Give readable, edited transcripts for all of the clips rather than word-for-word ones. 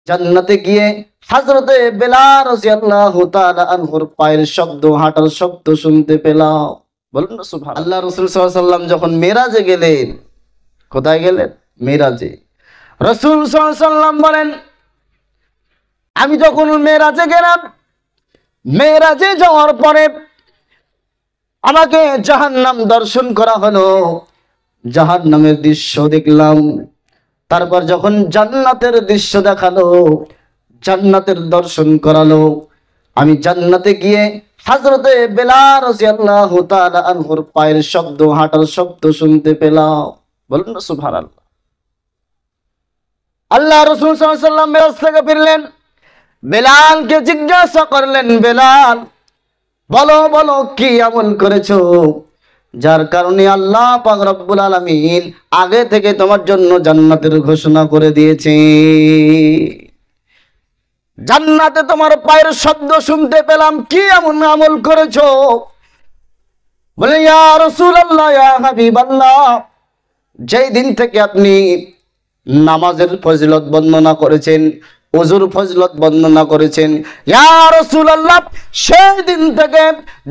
জান্নাতে গিয়ে হযরতে বেলাল রাদিয়াল্লাহু তাআলা আনহুর পায়ের শব্দ, হাঁটার শব্দ শুনতে পেলাম। বলুন না সুবহানাল্লাহ। আল্লাহ রাসূল সাল্লাল্লাহু আলাইহি ওয়াসাল্লাম যখন মেরাজে গেলেন, কোথায় গেলেন? মেরাজে। রাসূল সাল্লাল্লাহু আলাইহি ওয়াসাল্লাম বলেন, আমি যখন মেরাজে গেলাম, মেরাজে যাওয়ার পরে আমাকে জাহান্নাম দর্শন করা হলো, জাহান্নামের দৃশ্য দেখলাম। তারপর যখন জান্নাতের দৃশ্য দেখালো, জান্নাতের দর্শন করালো, আমি জান্নাতে গিয়ে হযরতে বেলাল রাদিয়াল্লাহু তাআলা আনহুর পায়ের শব্দ, হাঁটার শব্দ শুনতে পেলাম। বলুন না সুবহানাল্লাহ। আল্লাহ রাসূল সাল্লাল্লাহু আলাইহি ওয়াসাল্লাম মেরাজ থেকে ফিরলেন, বেলালকে জিজ্ঞাসা করলেন, বেলাল বলো বলো কি আমল করেছো যার কারণে আল্লাহ পাক রব্বুল আলামিন আগে থেকে তোমার জন্য জান্নাতের ঘোষণা করে দিয়েছে? জান্নাতে তোমার পায়ের শব্দ শুনতে পেলাম, কি এমন আমল করেছো? বলে, ইয়া রাসূলুল্লাহ, ইয়া হাবিবাল্লাহ, যেই দিন থেকে আপনি নামাজের ফজিলত বর্ণনা করেছেন, ওযুর ফজিলত বর্ণনা করেছেন, ইয়া রাসূলুল্লাহ, সেই দিন থেকে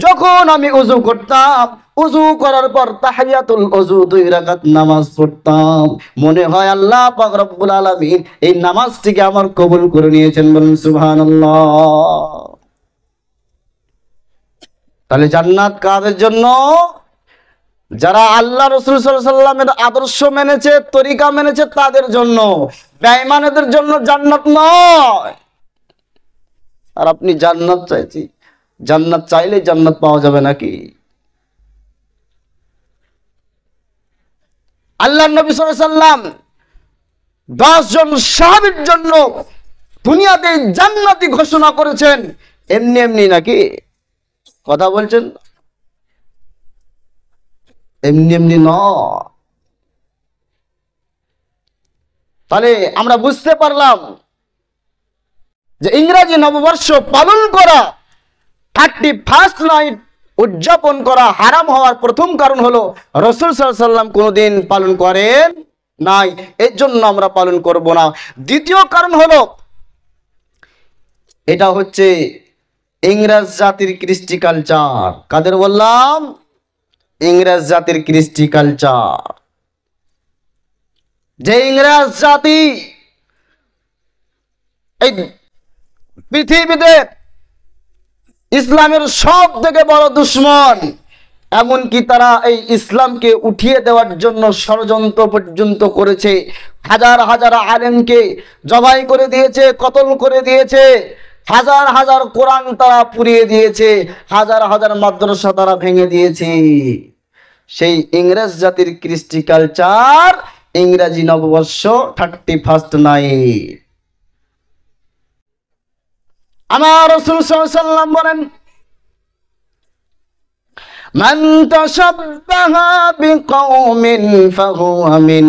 যখন আমি ওযু করতাম, ওযু করার পর তাহিয়াতুল ওযু 2 রাকাত নামাজ পড়তাম, মনে হয় আল্লাহ পাক রব্বুল আলামিন এই নামাজটিকে আমার কবুল করে নিয়েছেন। বলুন সুবহানাল্লাহ। তাহলে জান্নাত কাদের জন্য? যারা আল্লাহ রাসূল সাল্লাল্লাহু আলাইহি ওয়াসাল্লামের আদর্শ মেনেছে, তরিকা মেনেছে, তাদের জন্য। বেঈমানদের জন্য জান্নাত নয়। আর আপনি জান্নাত চাইছি, জান্নাত চাইলে জান্নাত পাওয়া যাবে নাকি? আল্লাহর নবী সাল্লাল্লাহু আলাইহি ওয়াসাল্লাম 10 জন সাহাবীর জন্য দুনিয়াতে জান্নাতি ঘোষণা করেছেন, এমনি এমনি নাকি? কথা বলছেন, এমনি এমনি নয়। তাহলে আমরা বুঝতে পারলাম যে ইংরেজি নববর্ষ পালন করা, 31st নাইট উদযাপন করা হারাম হওয়ার প্রথম কারণ হলো রাসূল সাল্লাল্লাহু আলাইহি ওয়াসাল্লাম কোনোদিন পালন করেন নাই, এর জন্য আমরা পালন করব না। দ্বিতীয় কারণ হলো এটা হচ্ছে ইংরেজ জাতির কৃষ্টি কালচার। কাদের বললাম? ইংরেজ জাতির কৃষ্টি কালচার। যে ইংরেজ জাতি এই পৃথিবীতে ইসলামের সব থেকে বড় দুশমন, এমনকি তারা এই ইসলামকে উঠিয়ে দেওয়ার জন্য ষড়যন্ত্র পর্যন্ত করেছে। হাজার হাজার আলেমকে জবাই করে দিয়েছে, কতল করে দিয়েছে, হাজার হাজার কোরআন তারা পুড়িয়ে দিয়েছে, হাজার হাজার মাদ্রাসা তারা ভেঙে দিয়েছে। সেই ইংরেজ জাতির কৃষ্টি কালচার, ইংরেজি নববর্ষ 31st নাইট। আমার রাসূল সাল্লাল্লাহু আলাইহি ওয়াসাল্লাম বলেন, মান তাশাব্বাহা বিকওমিন ফাহুয়া মিন,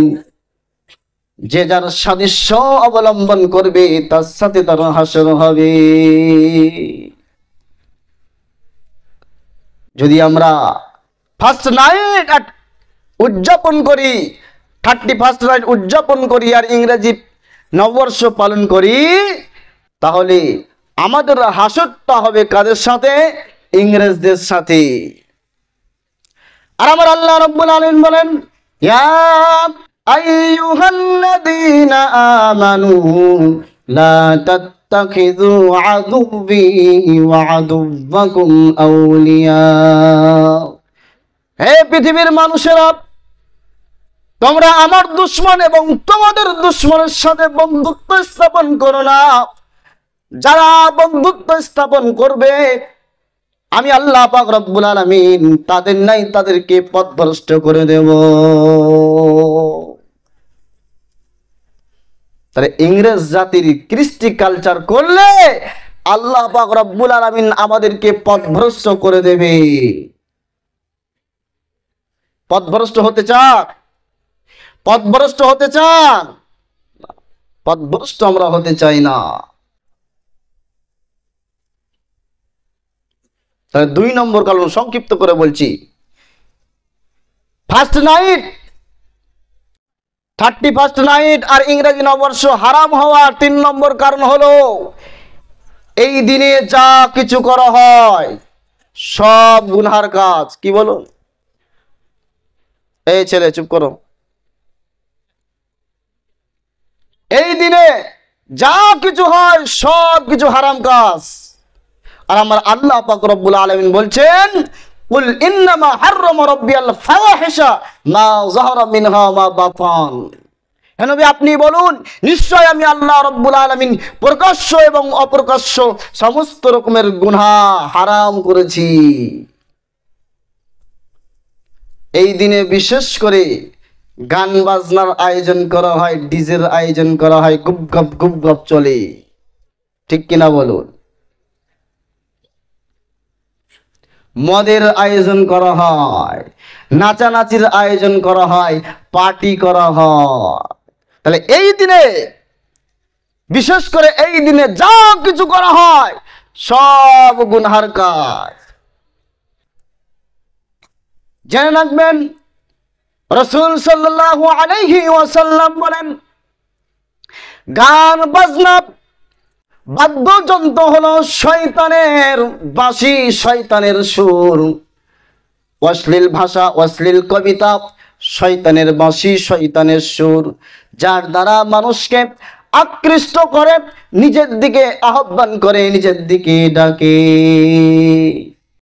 যে যার সাদৃশ্য অবলম্বন করবে তার সাথে তার হাসর হবে। যদি আমরা ফার্স্ট নাইট উদযাপন করি, 31st নাইট উদযাপন করি আর ইংরেজি নববর্ষ পালন করি, তাহলে আমাদের হাসরটা হবে কাদের সাথে? ইংরেজদের সাথে। আর আমার আল্লাহ রাব্বুল আলামিন বলেন, ইয়া আইয়ুহাল্লাযীনা আমানু লা তাত্তাখিযু আদুব্বি ওয়া আদুব্বাকুম আউলিয়া। হে পৃথিবীর মানুষেরা, তোমরা আমার দুশমন এবং তোমাদের দুশমনের সাথে বন্ধুত্ব স্থাপন করো না। যারা বন্ধুত্ব স্থাপন করবে, আমি আল্লাহ পাক রব্বুল আলামিন তাদের নাই তাদেরকে পথভ্রষ্ট করে দেব। তাহলে ইংরেজ জাতির কৃষ্টি কালচার করলে আল্লাহ পাক রব্বুল আলামিন আমাদেরকে পথভ্রষ্ট করে দেবে। পথভ্রষ্ট হতে চান? পথভ্রষ্ট হতে চান? পথভ্রষ্ট আমরা হতে চাই না। তাহলে 2 নম্বর কারণ সংক্ষিপ্ত করে বলছি, ফার্স্ট নাইট 31st নাইট আর ইংরেজি নববর্ষ হারাম হওয়ার 3 নম্বর কারণ হলো এই দিনে যা কিছু করা হয় সব গুনহার কাজ। কি বলো? এই ছেলে চুপ করো। এই দিনে যা কিছু হয় সব কিছু হারাম কাজ। আর আমার আল্লাহ পাক রব্বুল আলামিন বলছেন, কুল ইন্নামা হাররামা রাব্বিয়াল ফাওয়াহিশা মা যাহারা মিনহা মা বাতান। হে নবী, আপনি বলুন, নিশ্চয় আমি আল্লাহ রব্বুল আলামিন প্রকাশ্য এবং অপ্রকাশ্য সমস্ত রকমের গুনাহ হারাম করেছি। এই দিনে বিশেষ করে গান বাজনার আয়োজন করা হয়, ডিজের আয়োজন করা হয়, গুপ গপ চলে। ঠিক কিনা বলুন? মদের আয়োজন করা হয়, নাচানাচির আয়োজন করা হয়, পার্টি করা হয়। তাহলে এই দিনে, বিশেষ করে এই দিনে যা কিছু করা হয় সব গুনহার কাজ। জেনে রাখবেন, রাসূল সাল্লাল্লাহু আলাইহি ওয়াসাল্লাম বলেন, গান বাজনা বাদ্যযন্ত্র হলো শয়তানের বাঁশি, শয়তানের সুর। অশ্লীল ভাষা, অশ্লীল কবিতা শয়তানের বাঁশি, শয়তানের সুর, যার দ্বারা মানুষকে আকৃষ্ট করে, নিজের দিকে আহ্বান করে, নিজের দিকে ডাকে।